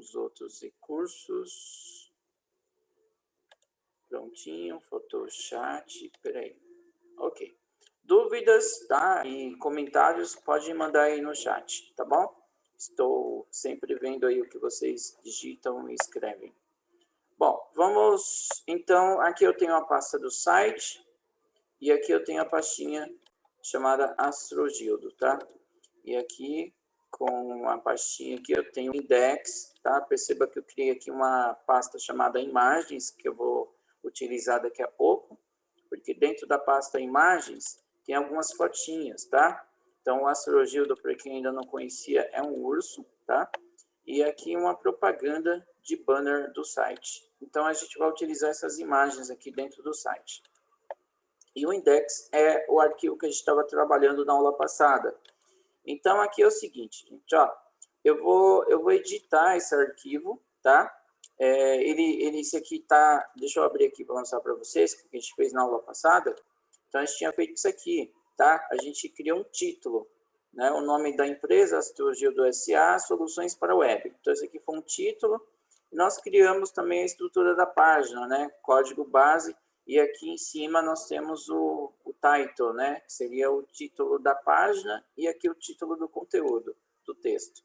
os outros recursos. Prontinho, Photoshop, peraí. Ok. Dúvidas, tá? E comentários, pode mandar aí no chat, tá bom? Estou sempre vendo aí o que vocês digitam e escrevem. Bom, vamos... Então, aqui eu tenho a pasta do site e aqui eu tenho a pastinha chamada Astrogildo, tá? E aqui, com a pastinha aqui, eu tenho o index, tá? Perceba que eu criei aqui uma pasta chamada imagens, que eu vou utilizar daqui a pouco, porque dentro da pasta imagens tem algumas fotinhas, tá? Então, o Astrogildo, para quem ainda não conhecia, é um urso, tá? E aqui uma propaganda de banner do site. Então, a gente vai utilizar essas imagens aqui dentro do site. E o index é o arquivo que a gente estava trabalhando na aula passada. Então, aqui é o seguinte, gente, ó, eu vou editar esse arquivo, tá? Esse aqui tá, deixa eu abrir aqui para mostrar para vocês o que a gente fez na aula passada. Então, a gente tinha feito isso aqui, tá? A gente criou um título, né? O nome da empresa, Astrogildo SA, Soluções para a Web. Então, esse aqui foi um título. Nós criamos também a estrutura da página, né? Código base. E aqui em cima nós temos o title, né? Que seria o título da página e aqui o título do conteúdo, do texto.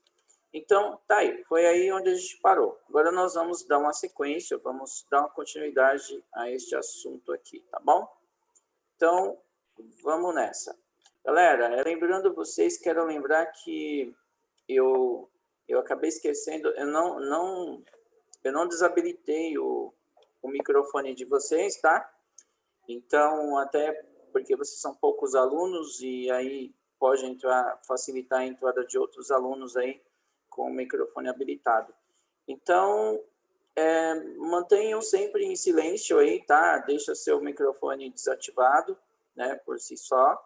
Então, tá aí. Foi aí onde a gente parou. Agora nós vamos dar uma sequência, vamos dar uma continuidade a este assunto aqui, tá bom? Então, vamos nessa. Galera, lembrando vocês, quero lembrar que eu acabei esquecendo, eu não desabilitei o microfone de vocês, tá? Então, até porque vocês são poucos alunos e aí pode facilitar a entrada de outros alunos aí com o microfone habilitado. Então, mantenham sempre em silêncio aí, tá? Deixa seu microfone desativado, né, por si só,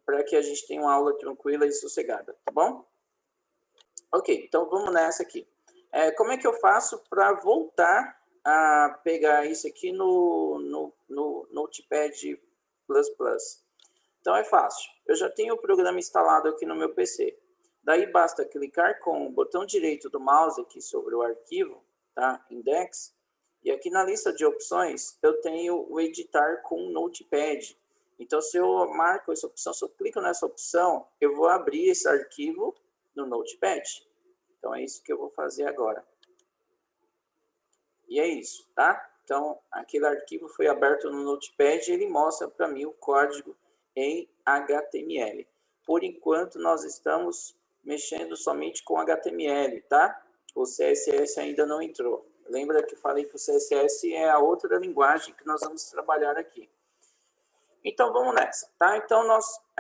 para que a gente tenha uma aula tranquila e sossegada, tá bom? Ok, então vamos nessa aqui. Como é que eu faço para voltar a pegar isso aqui no Notepad++? Então é fácil. Eu já tenho o programa instalado aqui no meu PC. Daí basta clicar com o botão direito do mouse aqui sobre o arquivo, tá? Index. E aqui na lista de opções eu tenho o editar com Notepad. Então se eu marco essa opção, se eu clico nessa opção, eu vou abrir esse arquivo no Notepad. Então é isso que eu vou fazer agora. E é isso, tá? Então aquele arquivo foi aberto no Notepad e ele mostra para mim o código em HTML. Por enquanto nós estamos mexendo somente com HTML, tá? O CSS ainda não entrou. Lembra que eu falei que o CSS é a outra linguagem que nós vamos trabalhar aqui. Então, vamos nessa, tá? Então,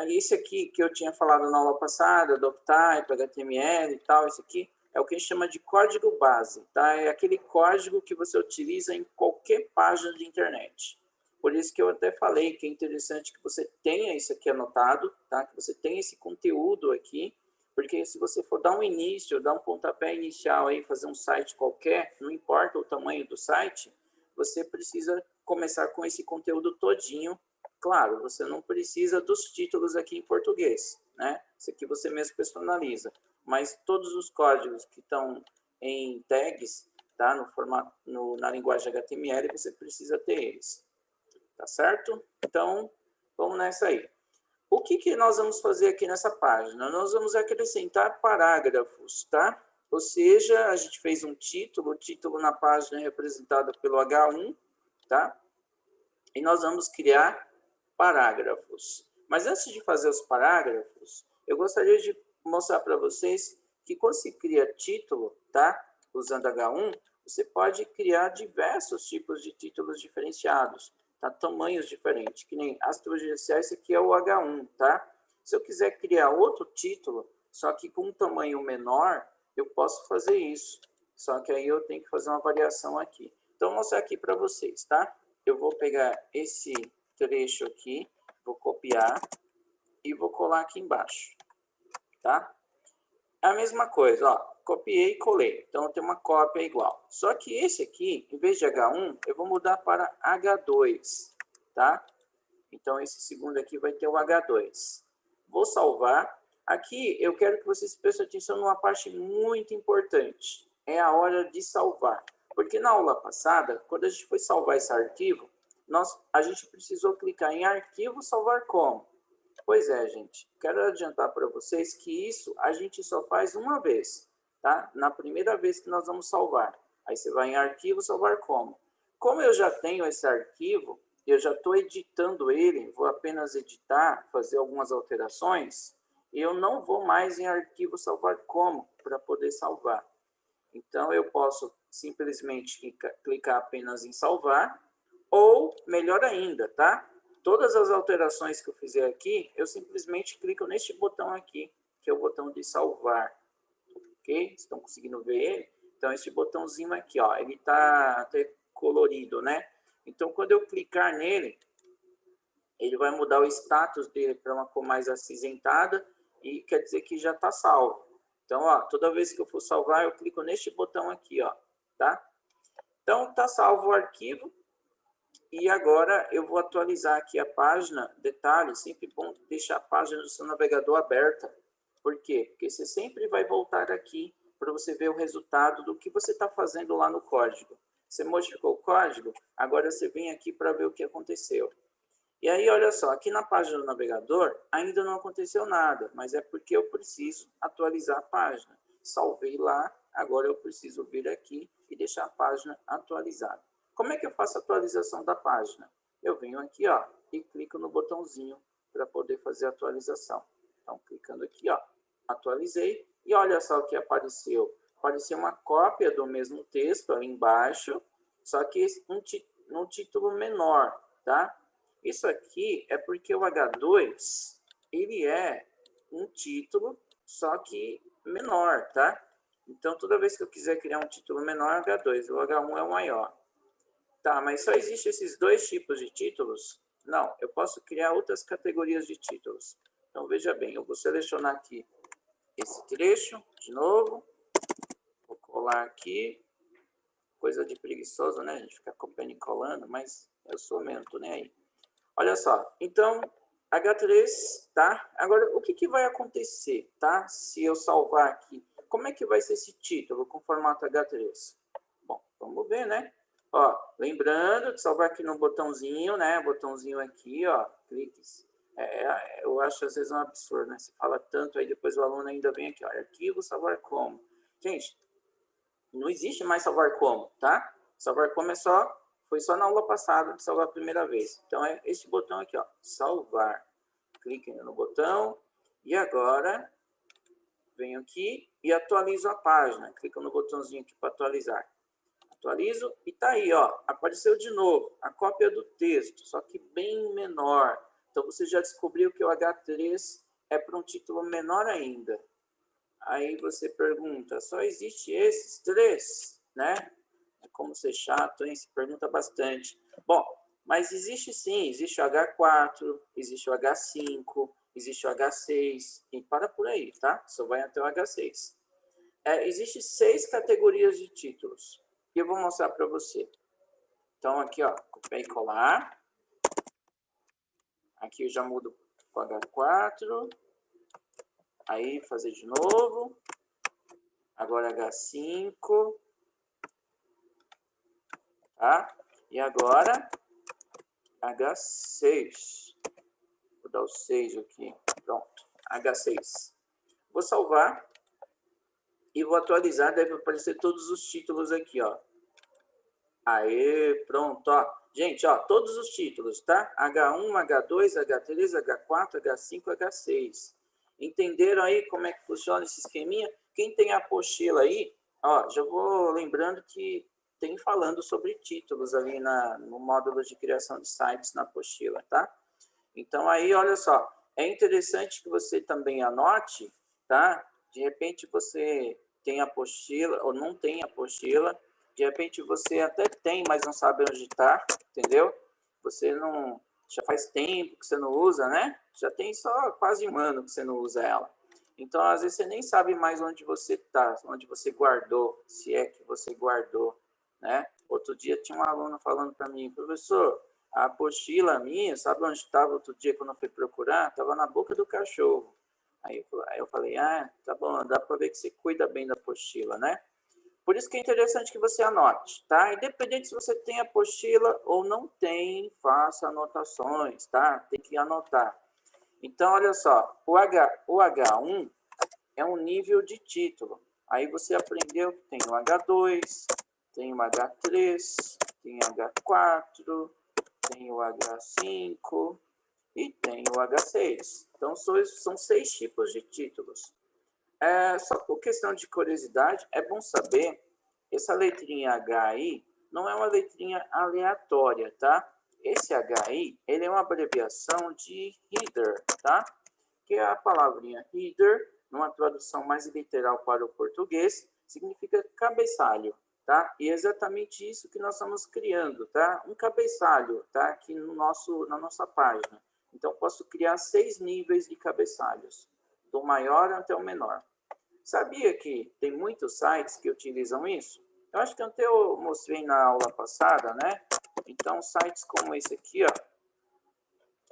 esse aqui que eu tinha falado na aula passada, doctype, HTML e tal, esse aqui é o que a gente chama de código base, tá? É aquele código que você utiliza em qualquer página de internet. Por isso que eu até falei que é interessante que você tenha isso aqui anotado, tá? Que você tenha esse conteúdo aqui, porque se você for dar um início, dar um pontapé inicial aí, fazer um site qualquer, não importa o tamanho do site, você precisa começar com esse conteúdo todinho. Claro, você não precisa dos títulos aqui em português, né? Isso aqui você mesmo personaliza. Mas todos os códigos que estão em tags, tá? Na linguagem HTML, você precisa ter eles. Tá certo? Então, vamos nessa aí. O que nós vamos fazer aqui nessa página? Nós vamos acrescentar parágrafos, tá? Ou seja, a gente fez um título, o título na página é representado pelo H1, tá? E nós vamos criar parágrafos. Mas antes de fazer os parágrafos, eu gostaria de mostrar para vocês que quando se cria título, tá? Usando H1, você pode criar diversos tipos de títulos diferenciados, tá? Tamanhos diferentes, que nem Astrogildo SA, esse aqui é o H1, tá? Se eu quiser criar outro título, só que com um tamanho menor, eu posso fazer isso. Só que aí eu tenho que fazer uma variação aqui. Então, vou mostrar aqui para vocês, tá? Eu vou pegar esse trecho aqui, vou copiar e vou colar aqui embaixo, tá? A mesma coisa, ó, copiei e colei, então eu tenho uma cópia igual. Só que esse aqui, em vez de H1, eu vou mudar para H2, tá? Então esse segundo aqui vai ter o H2. Vou salvar. Aqui eu quero que vocês prestem atenção numa parte muito importante. é a hora de salvar. Porque na aula passada, quando a gente foi salvar esse arquivo, a gente precisou clicar em arquivo, salvar como. Pois é, gente, quero adiantar para vocês que isso a gente só faz uma vez, tá? Na primeira vez que nós vamos salvar. Aí você vai em arquivo, salvar como. Como eu já tenho esse arquivo, eu já estou editando ele, vou apenas editar, fazer algumas alterações, e eu não vou mais em arquivo, salvar como, para poder salvar. Então, eu posso simplesmente clicar apenas em salvar, ou, melhor ainda, tá? Todas as alterações que eu fizer aqui, eu simplesmente clico neste botão aqui, que é o botão de salvar. Ok? Estão conseguindo ver ele? Então, esse botãozinho aqui, ó, ele está até colorido, né? Então, quando eu clicar nele, ele vai mudar o status dele para uma cor mais acinzentada e quer dizer que já está salvo. Então, ó, toda vez que eu for salvar, eu clico neste botão aqui, ó, tá? Então, está salvo o arquivo. E agora eu vou atualizar aqui a página. Detalhe, sempre bom deixar a página do seu navegador aberta. Por quê? Porque você sempre vai voltar aqui para você ver o resultado do que você está fazendo lá no código. Você modificou o código, agora você vem aqui para ver o que aconteceu. E aí, olha só, aqui na página do navegador ainda não aconteceu nada, mas é porque eu preciso atualizar a página. Salvei lá, agora eu preciso vir aqui e deixar a página atualizada. Como é que eu faço a atualização da página? Eu venho aqui, ó, e clico no botãozinho para poder fazer a atualização. Então, clicando aqui, ó, atualizei, e olha só o que apareceu. Apareceu uma cópia do mesmo texto ali embaixo, só que um título menor, tá? Isso aqui é porque o H2, ele é um título, só que menor, tá? Então, toda vez que eu quiser criar um título menor, H2, o H1 é o maior. Tá, mas só existem esses dois tipos de títulos? Não, eu posso criar outras categorias de títulos. Então, veja bem, eu vou selecionar aqui esse trecho, de novo. Vou colar aqui. Coisa de preguiçoso, né? A gente fica copiando e colando, mas eu sou mesmo, tô nem aí. Olha só, então, H3, tá? Agora, o que vai acontecer, tá? Se eu salvar aqui, como é que vai ser esse título com formato H3? Bom, vamos ver, né? Ó, lembrando de salvar aqui no botãozinho, né? Botãozinho aqui, ó, cliques. Eu acho às vezes um absurdo, né? Você fala tanto, aí depois o aluno ainda vem aqui, ó, arquivo, salvar como. Gente, não existe mais salvar como, tá? Salvar como foi só na aula passada de salvar a primeira vez. Então, é esse botão aqui, ó, salvar. Clique no botão e agora venho aqui e atualizo a página. Clico no botãozinho aqui para atualizar. Atualizo e tá aí, ó, apareceu de novo a cópia do texto, só que bem menor. Então, você já descobriu que o H3 é para um título menor ainda. Aí você pergunta, só existe esses três, né? É como ser chato, hein? Se pergunta bastante. Bom, mas existe sim, existe o H4, existe o H5, existe o H6, e para por aí, tá? Só vai até o H6. Existem 6 categorias de títulos, que eu vou mostrar para você. Então, aqui, ó, copiar e colar. Aqui eu já mudo para o H4. Aí, fazer de novo. Agora H5. Tá? E agora, H6. Vou dar o 6 aqui. Pronto. H6. Vou salvar. E vou atualizar. Deve aparecer todos os títulos aqui, ó. Aê, pronto, ó. Gente, ó, todos os títulos, tá? H1, H2, H3, H4, H5, H6. Entenderam aí como é que funciona esse esqueminha? Quem tem a apostila aí, ó, já vou lembrando que tem falando sobre títulos ali no módulo de criação de sites na apostila, tá? Então, aí, olha só, é interessante que você também anote, tá? De repente você tem apostila ou não tem apostila, de repente você até tem, mas não sabe onde está, entendeu? Você não, já faz tempo que você não usa, né? Já tem só quase um ano que você não usa ela. Então, às vezes você nem sabe mais onde você está, onde você guardou, se é que você guardou, né? Outro dia tinha um aluno falando para mim, professor, a apostila minha, sabe onde estava outro dia quando eu fui procurar? Estava na boca do cachorro. Aí eu falei, ah, tá bom, dá para ver que você cuida bem da apostila, né? Por isso que é interessante que você anote, tá? Independente se você tem apostila ou não tem, faça anotações, tá? Tem que anotar. Então, olha só, o H1 é um nível de título. Aí você aprendeu que tem o H2, tem o H3, tem o H4, tem o H5 e tem o H6. Então, são 6 tipos de títulos. Só por questão de curiosidade, é bom saber, essa letrinha HI não é uma letrinha aleatória, tá? Esse HI, ele é uma abreviação de header, tá? Que é a palavrinha header, numa tradução mais literal para o português, significa cabeçalho, tá? E é exatamente isso que nós estamos criando, tá? Um cabeçalho, tá? Aqui na nossa página. Então, posso criar 6 níveis de cabeçalhos, do maior até o menor. Sabia que tem muitos sites que utilizam isso? Eu acho que até eu mostrei na aula passada, né? Então, sites como esse aqui, ó.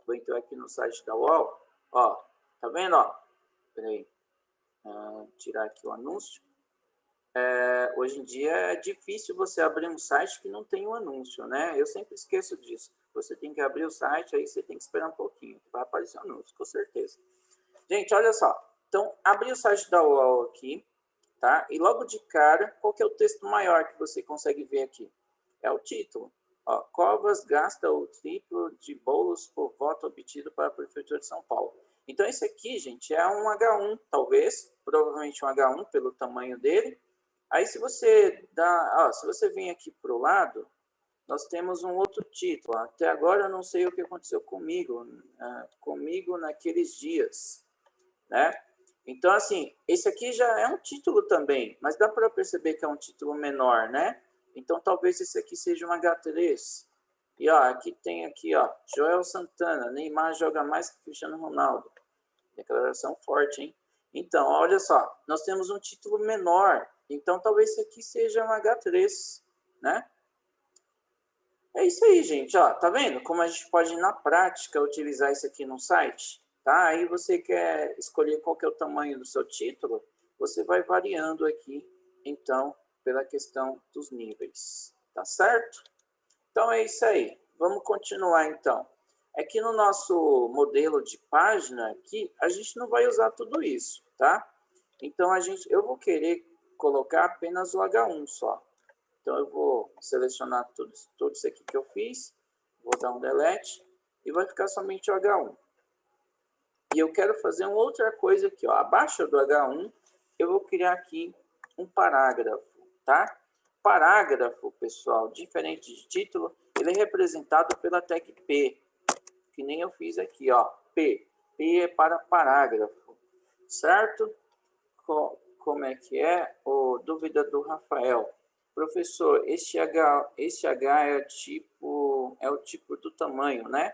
Vou entrar aqui no site da UOL. Ó, tá vendo, ó? Peraí. Tirar aqui o anúncio. Hoje em dia é difícil você abrir um site que não tem um anúncio, né? Eu sempre esqueço disso. Você tem que abrir o site, aí você tem que esperar um pouquinho. Vai aparecer o anúncio, com certeza. Gente, olha só. Então, abri o site da UOL aqui, tá? E logo de cara, qual que é o texto maior que você consegue ver aqui? É o título. Ó, Covas gasta o triplo de bolos por voto obtido para a Prefeitura de São Paulo. Então, esse aqui, gente, é um H1, talvez, provavelmente um H1 pelo tamanho dele. Aí, se você se você vem aqui para o lado, nós temos um outro título. Até agora, eu não sei o que aconteceu comigo naqueles dias, né? Então, assim, esse aqui já é um título também, mas dá para perceber que é um título menor, né? Então, talvez esse aqui seja um H3. E, ó, aqui tem aqui, ó, Joel Santana, Neymar joga mais que Cristiano Ronaldo. Declaração forte, hein? Então, olha só, nós temos um título menor. Então, talvez esse aqui seja um H3, né? É isso aí, gente, ó, tá vendo como a gente pode, na prática, utilizar isso aqui no site? Tá? Aí você quer escolher qual que é o tamanho do seu título, você vai variando aqui, então, pela questão dos níveis, tá certo? Então, é isso aí. Vamos continuar, então. Aqui no nosso modelo de página, aqui, a gente não vai usar tudo isso, tá? Então, eu vou querer colocar apenas o H1 só. Então, eu vou selecionar tudo isso aqui que eu fiz, vou dar um delete e vai ficar somente o H1. E eu quero fazer uma outra coisa aqui, ó. Abaixo do H1, eu vou criar aqui um parágrafo, tá? Parágrafo, pessoal, diferente de título, ele é representado pela tag P, que nem eu fiz aqui, ó. P. P é para parágrafo, certo? Como é que é? Dúvida do Rafael. Professor, esse H é o tipo do tamanho, né?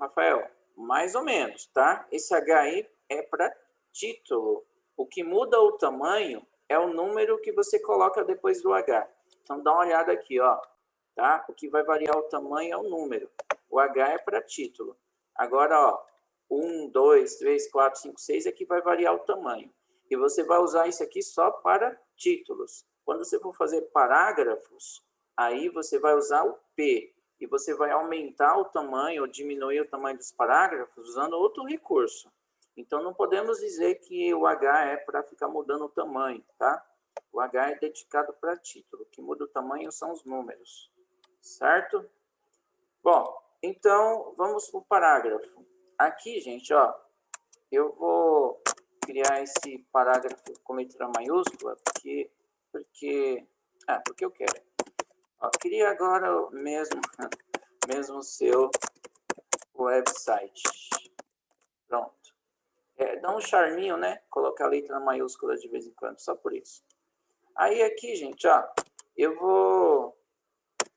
Rafael, mais ou menos, tá? Esse HI é para título. O que muda o tamanho é o número que você coloca depois do H. Então, dá uma olhada aqui, ó. Tá? O que vai variar o tamanho é o número. O H é para título. Agora, ó, 1, 2, 3, 4, 5, 6 é que vai variar o tamanho. E você vai usar isso aqui só para títulos. Quando você for fazer parágrafos, aí você vai usar o P. E você vai aumentar o tamanho ou diminuir o tamanho dos parágrafos usando outro recurso. Então, não podemos dizer que o H é para ficar mudando o tamanho, tá? O H é dedicado para título. O que muda o tamanho são os números, certo? Bom, então, vamos para o parágrafo. Aqui, gente, ó, eu vou criar esse parágrafo com letra maiúscula, porque eu quero. Ó, cria agora o mesmo seu website. Pronto. Dá um charminho, né? Colocar a letra maiúscula de vez em quando, só por isso. Aí aqui, gente, ó, eu vou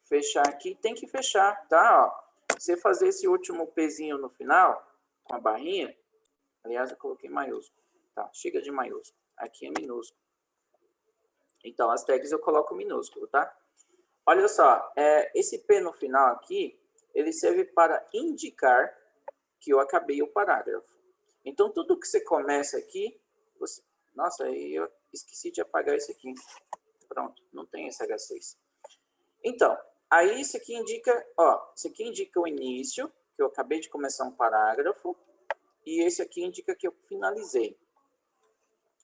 fechar aqui. Tem que fechar, tá? Ó, você fazer esse último pezinho no final, com a barrinha. Aliás, eu coloquei maiúsculo. Tá, chega de maiúsculo. Aqui é minúsculo. Então, as tags eu coloco minúsculo, tá? Olha só, esse P no final aqui, ele serve para indicar que eu acabei o parágrafo. Então, tudo que você começa aqui, nossa, aí esqueci de apagar esse aqui. Pronto, não tem esse H6. Então, aí isso aqui indica, ó, isso aqui indica o início, que eu acabei de começar um parágrafo, e esse aqui indica que eu finalizei.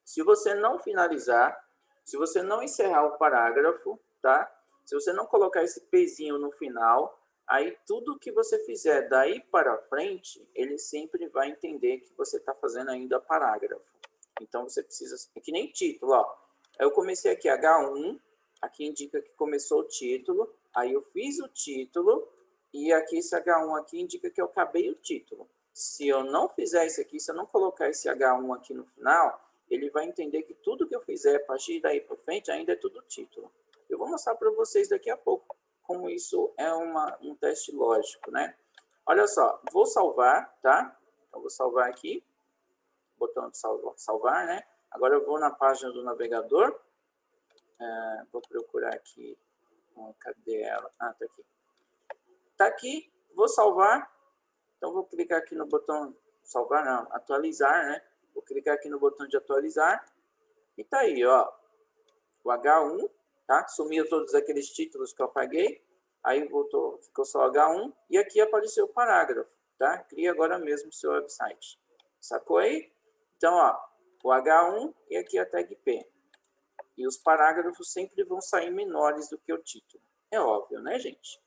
Se você não finalizar, se você não encerrar o parágrafo, tá? Se você não colocar esse pezinho no final, aí tudo que você fizer daí para frente, ele sempre vai entender que você está fazendo ainda parágrafo. Então, você precisa... É que nem título, ó. Eu comecei aqui H1, aqui indica que começou o título, aí eu fiz o título, e aqui esse H1 aqui indica que eu acabei o título. Se eu não fizer isso aqui, se eu não colocar esse H1 aqui no final, ele vai entender que tudo que eu fizer a partir daí para frente ainda é tudo título. Eu vou mostrar para vocês daqui a pouco como isso é um teste lógico, né? Olha só, vou salvar, tá? Então, vou salvar aqui, botão de salvar, né? Agora eu vou na página do navegador, vou procurar aqui, cadê ela? Ah, tá aqui. Tá aqui, vou salvar, então vou clicar aqui no botão salvar, não, atualizar, né? Vou clicar aqui no botão de atualizar e tá aí, ó, o H1, tá? Sumiu todos aqueles títulos que eu apaguei, aí voltou, ficou só H1 e aqui apareceu o parágrafo, tá? Cria agora mesmo o seu website. Sacou aí? Então, ó, o H1 e aqui a tag P. E os parágrafos sempre vão sair menores do que o título. É óbvio, né, gente?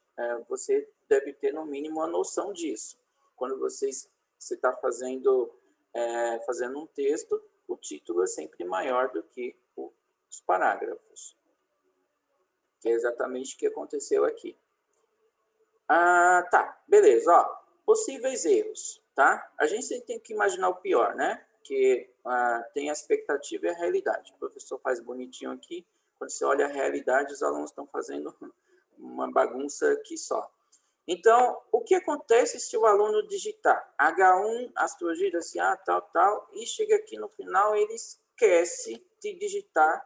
Você deve ter no mínimo a noção disso. Quando você está fazendo um texto, o título é sempre maior do que os parágrafos. Que é exatamente o que aconteceu aqui. Tá, beleza. Ó, possíveis erros, tá? A gente tem que imaginar o pior, né? Que tem a expectativa e a realidade. O professor faz bonitinho aqui. Quando você olha a realidade, os alunos estão fazendo uma bagunça aqui só. Então, o que acontece se o aluno digitar H1, astrologia, assim, tal, e chega aqui no final, ele esquece de digitar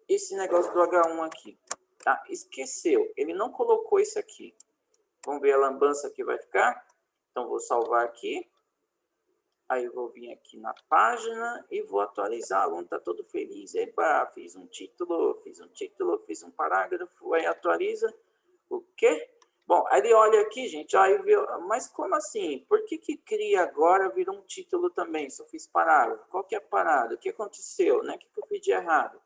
esse negócio do H1 aqui. Tá? Esqueceu, ele não colocou isso aqui. Vamos ver a lambança que vai ficar? Então, vou salvar aqui. Aí, eu vou vir aqui na página e vou atualizar. O aluno está todo feliz. Epa, fiz um título, fiz um parágrafo. Aí, atualiza. O quê? Bom, aí ele olha aqui, gente, aí viu, mas como assim? Por que cria agora virou um título também? Só fiz parágrafo. Qual que é a parada? O que aconteceu? Né? O que eu fiz de errado?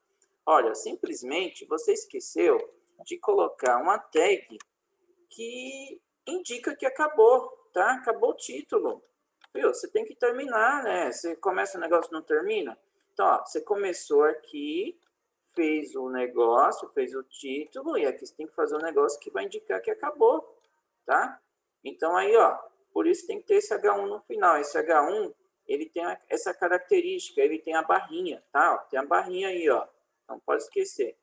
Olha, simplesmente você esqueceu de colocar uma tag que indica que acabou, tá? Acabou o título. Viu? Você tem que terminar, né? Você começa o negócio e não termina. Então, ó, você começou aqui, fez o negócio, fez o título, e aqui você tem que fazer um negócio que vai indicar que acabou, tá? Então, aí, ó, por isso tem que ter esse H1 no final. Esse H1, ele tem essa característica, ele tem a barrinha, tá? Ó, tem a barrinha aí, ó. Não pode esquecer.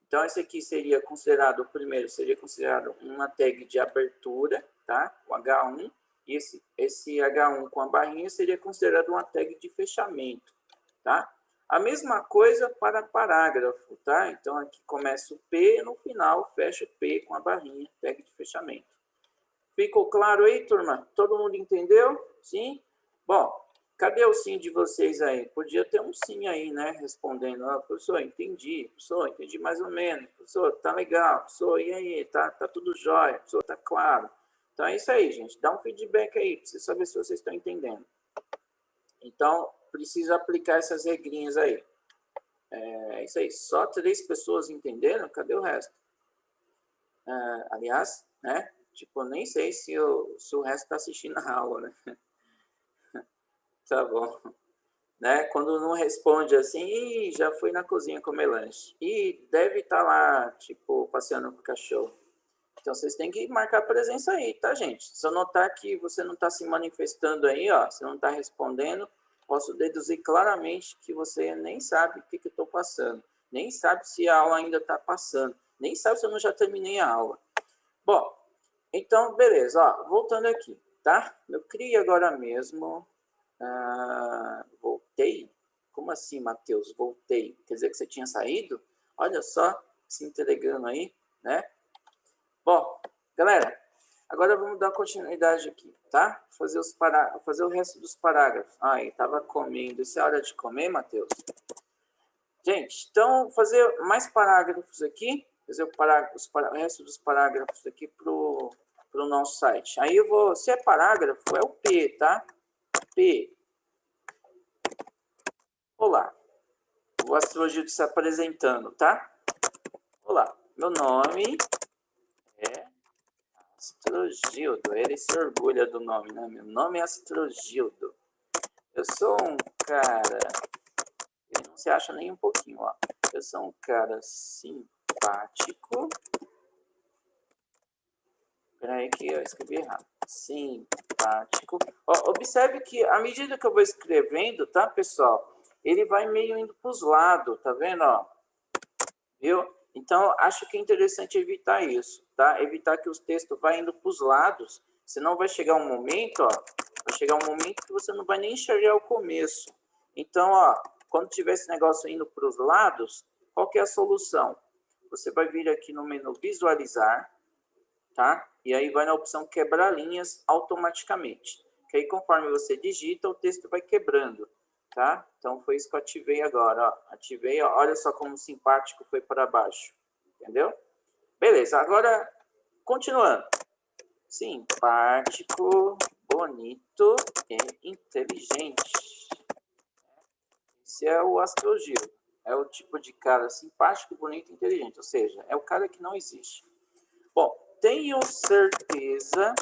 Então, esse aqui seria considerado, o primeiro seria considerado uma tag de abertura, tá? O H1. E esse H1 com a barrinha seria considerado uma tag de fechamento, tá? A mesma coisa para parágrafo, tá? Então, aqui começa o P, no final fecha o P com a barrinha, tag de fechamento. Ficou claro aí, turma? Todo mundo entendeu? Sim? Bom, cadê o sim de vocês aí? Podia ter um sim aí, né? Respondendo, professor, entendi. Professor, entendi mais ou menos. Professor, tá legal. Professor, e aí? Tá tudo jóia. Professor, tá claro. Então, é isso aí, gente. Dá um feedback aí, para vocês saberem se vocês estão entendendo. Então, precisa aplicar essas regrinhas aí. É isso aí. Só 3 pessoas entenderam? Cadê o resto? Aliás, né? Tipo, eu nem sei se o resto está assistindo a aula, né? Tá bom. Né? Quando não responde assim, já fui na cozinha comer lanche. E deve estar lá, tipo, passeando com o cachorro. Então, vocês têm que marcar presença aí, tá, gente? Se eu notar que você não está se manifestando aí, ó, você não está respondendo, posso deduzir claramente que você nem sabe o que eu estou passando. Nem sabe se a aula ainda está passando. Nem sabe se eu não já terminei a aula. Bom, então, beleza. Ó, voltando aqui, tá? Eu criei agora mesmo. Voltei? Como assim, Matheus? Voltei. Quer dizer que você tinha saído? Olha só, se entregando aí, né? Bom, galera, agora vamos dar continuidade aqui, tá? Fazer o resto dos parágrafos. Aí, estava comendo. Isso é hora de comer, Matheus? Gente, então, fazer mais parágrafos aqui, fazer o resto dos parágrafos aqui para o nosso site. Aí eu vou, se é parágrafo, é o P, tá? P. Olá. O Astrogildo se apresentando, tá? Olá, meu nome é Astrogildo. Ele se orgulha do nome, né? Meu nome é Astrogildo. Eu sou um cara... Ele não se acha nem um pouquinho, ó. Eu sou um cara simpático. Peraí que eu escrevi errado. Simpático. Ó, observe que à medida que eu vou escrevendo, tá, pessoal? Ele vai meio indo para os lados, tá vendo, ó? Viu? Então, acho que é interessante evitar isso, tá? Evitar que os textos vá indo para os lados, senão vai chegar um momento, ó, vai chegar um momento que você não vai nem enxergar o começo. Então, ó, quando tiver esse negócio indo para os lados, qual que é a solução? Você vai vir aqui no menu visualizar, tá? E aí vai na opção quebrar linhas automaticamente. Que aí conforme você digita, o texto vai quebrando, tá? Então foi isso que eu ativei agora, ó. Ativei, ó. Olha só como simpático foi para baixo, entendeu? Beleza, agora continuando. Simpático, bonito e inteligente. Esse é o Astrogildo. É o tipo de cara simpático, bonito e inteligente. Ou seja, é o cara que não existe. Bom, tenho certeza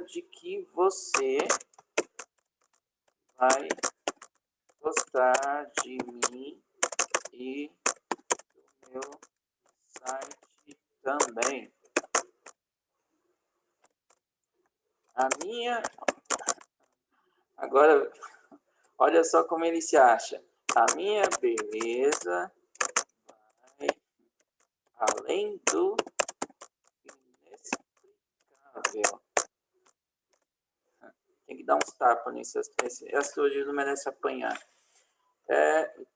de que você vai gostar de mim e do meu site também. A minha... Agora, olha só como ele se acha. A minha beleza vai além do inexplicável. Tem que dar uns tapas nesse hoje não merece apanhar.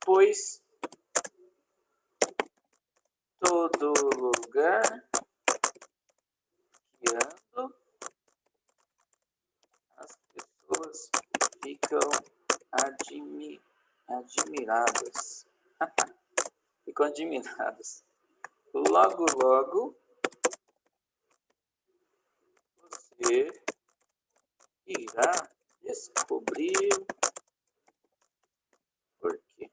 Pois todo lugar que ando, as pessoas ficam admiradas. Ficam admiradas. Logo, logo, você irá descobrir por quê.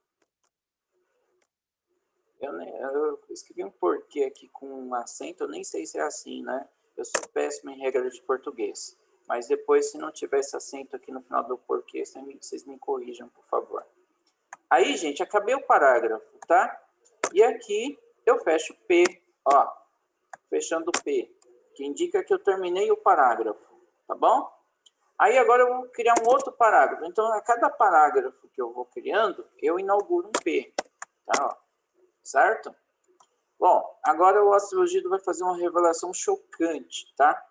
Eu escrevi um porquê aqui com um acento, eu nem sei se é assim, né? Eu sou péssimo em regra de português. Mas depois, se não tiver esse acento aqui no final do porquê, vocês me corrijam, por favor. Aí, gente, acabei o parágrafo, tá? E aqui eu fecho P, ó. Fechando P, que indica que eu terminei o parágrafo, tá bom? Aí agora eu vou criar um outro parágrafo. Então, a cada parágrafo que eu vou criando, eu inauguro um P, tá? Ó, certo? Bom, agora o Astrogildo vai fazer uma revelação chocante, tá?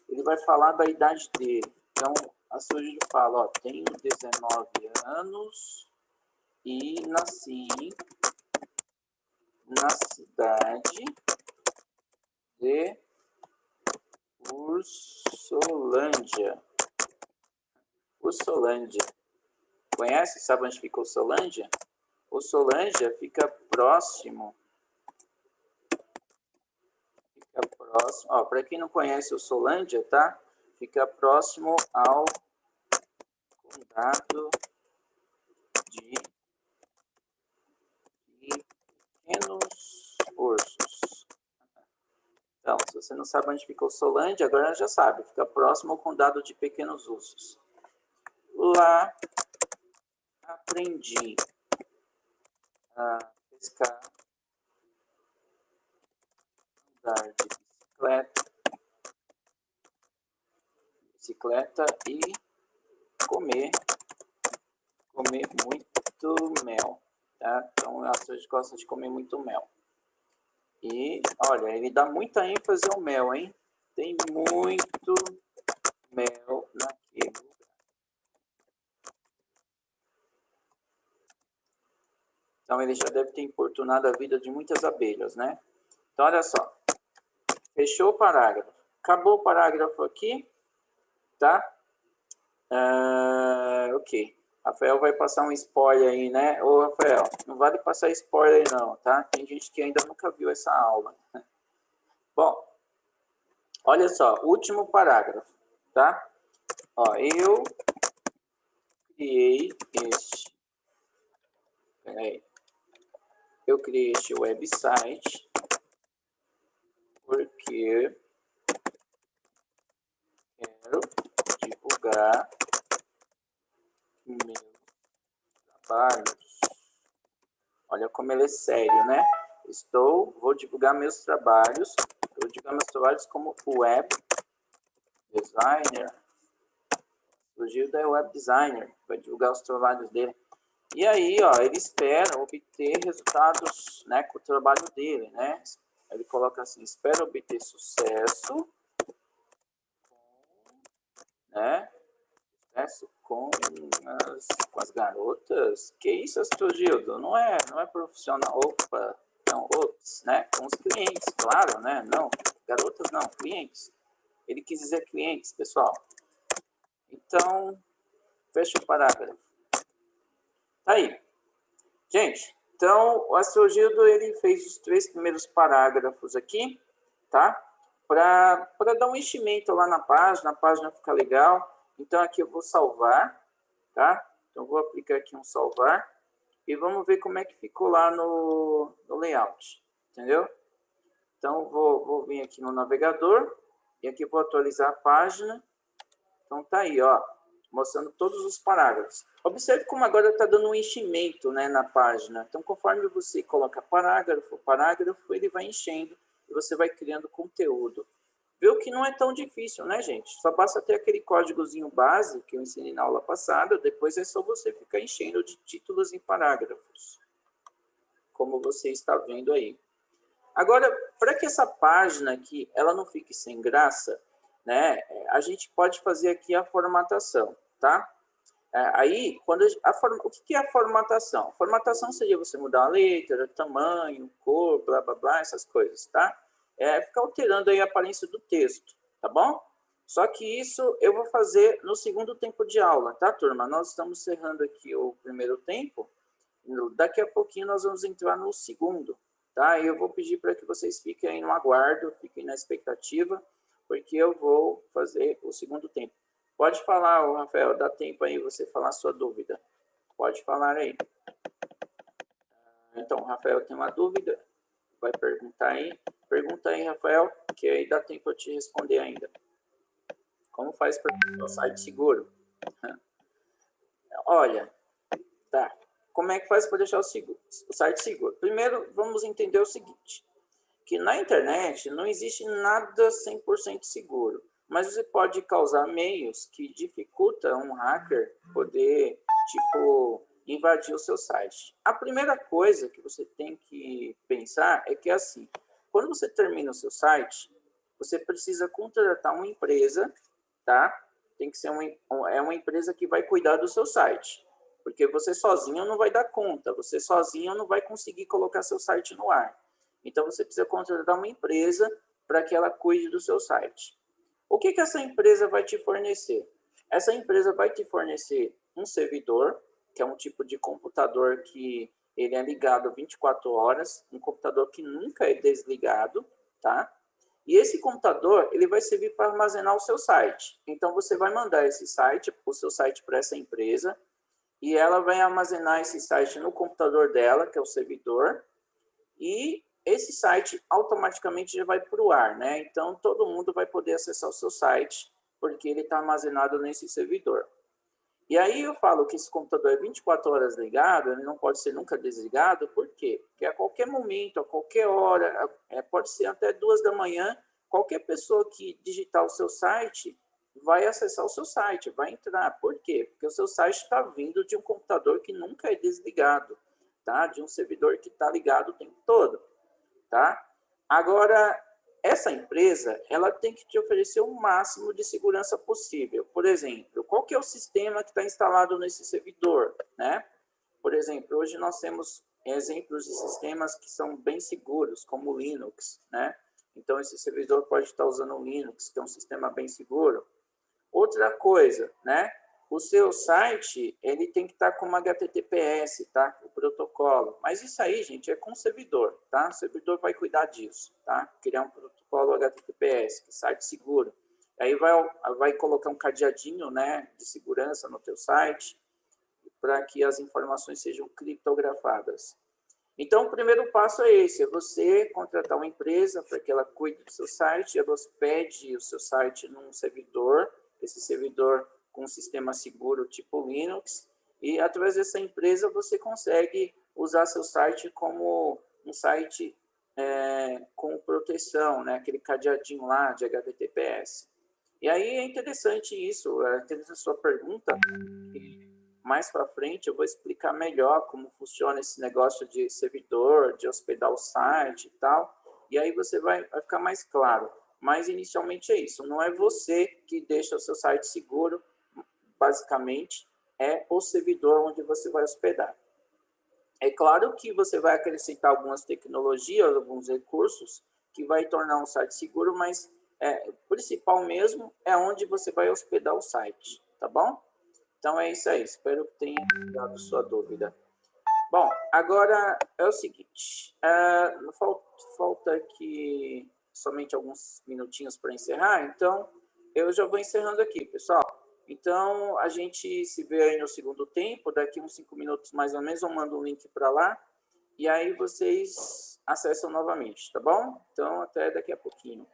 Ele vai falar da idade dele. Então, o Astrogildo fala, ó, tenho 19 anos e nasci na cidade de Ursolândia. Ursolândia. Conhece? Sabe onde fica Ursolândia? Ursolândia fica próximo. Ó, para quem não conhece Ursolândia, tá? Fica próximo ao condado de Pequenos Ursos. Então, se você não sabe onde fica Ursolândia, agora já sabe. Fica próximo ao condado de Pequenos Ursos. Lá aprendi a pescar, andar de bicicleta e comer muito mel, tá? Então, a Astrogildo gosta de comer muito mel. E, olha, ele dá muita ênfase ao mel, hein? Tem muito mel naquele lugar. Então, ele já deve ter importunado a vida de muitas abelhas, né? Então, olha só. Fechou o parágrafo. Acabou o parágrafo aqui, tá? Ok. Rafael vai passar um spoiler aí, né? Ô, Rafael, não vale passar spoiler aí não, tá? Tem gente que ainda nunca viu essa aula. Bom, olha só, último parágrafo, tá? Ó, eu criei este... Peraí. Eu criei este website porque quero divulgar meus trabalhos. Olha como ele é sério, né? Vou divulgar meus trabalhos. Vou divulgar meus trabalhos como web designer. O Gildo é web designer, vai divulgar os trabalhos dele. E aí, ó, ele espera obter resultados, né, com o trabalho dele, né? Ele coloca assim: espera obter sucesso, né? Sucesso com as garotas. Que isso, Astrogildo? Não é profissional. Opa, não, outros, né? Com os clientes, claro, né? Não, garotas não, clientes. Ele quis dizer clientes, pessoal. Então, fecha o parágrafo. Tá aí. Gente, então o Astrogildo ele fez os 3 primeiros parágrafos aqui, tá? Para dar um enchimento lá na página, a página fica legal. Então aqui eu vou salvar, tá? Então vou aplicar aqui um salvar e vamos ver como é que ficou lá no layout, entendeu? Então vou vir aqui no navegador e aqui vou atualizar a página. Então tá aí, ó, mostrando todos os parágrafos. Observe como agora está dando um enchimento, né, na página. Então, conforme você coloca parágrafo, ele vai enchendo e você vai criando conteúdo. Viu que não é tão difícil, né, gente? Só basta ter aquele códigozinho base que eu ensinei na aula passada, depois é só você ficar enchendo de títulos em parágrafos, como você está vendo aí. Agora, para que essa página aqui ela não fique sem graça, né, a gente pode fazer aqui a formatação, tá? Aí, o que é a formatação? A formatação seria você mudar a letra, tamanho, cor, blá, blá, blá, essas coisas, tá? Ficar alterando aí a aparência do texto, tá bom? Só que isso eu vou fazer no segundo tempo de aula, tá, turma? Nós estamos encerrando aqui o primeiro tempo, daqui a pouquinho nós vamos entrar no segundo, tá? E eu vou pedir para que vocês fiquem aí no aguardo, fiquem na expectativa, porque eu vou fazer o segundo tempo. Pode falar, Rafael, dá tempo aí você falar a sua dúvida. Pode falar aí. Então, Rafael tem uma dúvida, vai perguntar aí. Pergunta aí, Rafael, que aí dá tempo eu te responder ainda. Como faz para o site seguro? Olha, tá. Como é que faz para deixar o site seguro? Primeiro, vamos entender o seguinte, que na internet não existe nada 100% seguro, mas você pode causar meios que dificultam um hacker poder, tipo, invadir o seu site. A primeira coisa que você tem que pensar é que, assim, quando você termina o seu site, você precisa contratar uma empresa, tá? Tem que ser uma empresa que vai cuidar do seu site, porque você sozinho não vai dar conta, você sozinho não vai conseguir colocar seu site no ar. Então, você precisa contratar uma empresa para que ela cuide do seu site. O que essa empresa vai te fornecer? Essa empresa vai te fornecer um servidor, que é um tipo de computador que ele é ligado 24 horas, um computador que nunca é desligado, tá? E esse computador, ele vai servir para armazenar o seu site. Então, você vai mandar o seu site para essa empresa, e ela vai armazenar esse site no computador dela, que é o servidor, e esse site automaticamente já vai para o ar, né? Então, todo mundo vai poder acessar o seu site, porque ele está armazenado nesse servidor. E aí eu falo que esse computador é 24 horas ligado, ele não pode ser nunca desligado, por quê? Porque a qualquer momento, a qualquer hora, pode ser até 2 da manhã, qualquer pessoa que digitar o seu site vai acessar o seu site, vai entrar. Por quê? Porque o seu site está vindo de um computador que nunca é desligado, tá? De um servidor que está ligado o tempo todo, tá? Agora, essa empresa, ela tem que te oferecer o máximo de segurança possível. Por exemplo, qual que é o sistema que está instalado nesse servidor, né? Por exemplo, hoje nós temos exemplos de sistemas que são bem seguros, como o Linux, né? Então, esse servidor pode estar usando o Linux, que é um sistema bem seguro. Outra coisa, né? o seu site, ele tem que estar como HTTPS, tá? O protocolo. Mas isso aí, gente, é com o servidor, tá? O servidor vai cuidar disso, tá? Criar um protocolo HTTPS, que é site seguro. Aí vai colocar um cadeadinho, né, de segurança no teu site, para que as informações sejam criptografadas. Então, o primeiro passo é esse, é você contratar uma empresa para que ela cuide do seu site, ela hospede o seu site num servidor, esse servidor com um sistema seguro tipo Linux, e através dessa empresa você consegue usar seu site como um site com proteção, né? Aquele cadeadinho lá de HTTPS. E aí é interessante isso, é interessante a sua pergunta, mais para frente eu vou explicar melhor como funciona esse negócio de servidor, de hospedar o site e tal, e aí você vai ficar mais claro. Mas inicialmente é isso, não é você que deixa o seu site seguro, basicamente é o servidor onde você vai hospedar. É claro que você vai acrescentar algumas tecnologias, alguns recursos que vai tornar um site seguro, mas o principal mesmo é onde você vai hospedar o site, tá bom? Então é isso aí, espero que tenha dado sua dúvida. Bom, agora é o seguinte, falta aqui somente alguns minutinhos para encerrar, então eu já vou encerrando aqui, pessoal. Então a gente se vê aí no segundo tempo, daqui uns 5 minutos mais ou menos, eu mando um link para lá, e aí vocês acessam novamente, tá bom? Então até daqui a pouquinho.